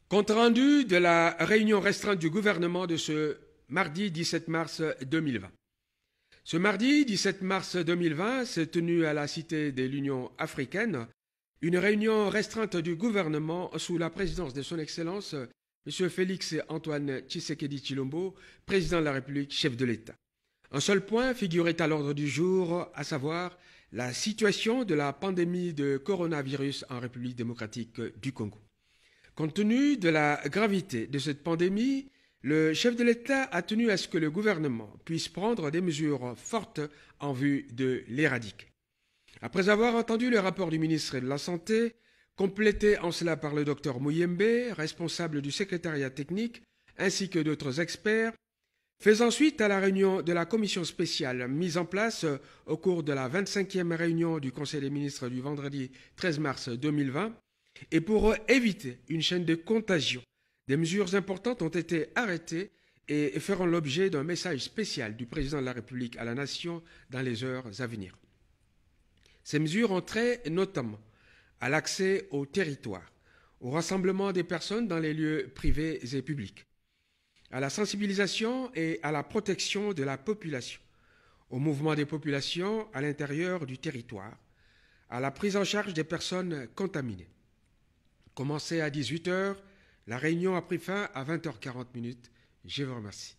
Compte rendu de la réunion restreinte du gouvernement de ce mardi 17 mars 2020. Ce mardi 17 mars 2020 s'est tenue à la Cité de l'Union africaine une réunion restreinte du gouvernement sous la présidence de son Excellence M. Félix Antoine Tshisekedi Tshilombo, président de la République, chef de l'État. Un seul point figurait à l'ordre du jour, à savoir la situation de la pandémie de coronavirus en République démocratique du Congo. Compte tenu de la gravité de cette pandémie, le chef de l'État a tenu à ce que le gouvernement puisse prendre des mesures fortes en vue de l'éradiquer. Après avoir entendu le rapport du ministre de la Santé, complété en cela par le docteur Mouyembe, responsable du secrétariat technique, ainsi que d'autres experts, faisant suite à la réunion de la commission spéciale mise en place au cours de la 25e réunion du Conseil des ministres du vendredi 13 mars 2020, et pour éviter une chaîne de contagion, des mesures importantes ont été arrêtées et feront l'objet d'un message spécial du président de la République à la nation dans les heures à venir. Ces mesures ont trait notamment à l'accès au territoire, au rassemblement des personnes dans les lieux privés et publics, à la sensibilisation et à la protection de la population, au mouvement des populations à l'intérieur du territoire, à la prise en charge des personnes contaminées. Commencé à 18 h, la réunion a pris fin à 20 h 40. Je vous remercie.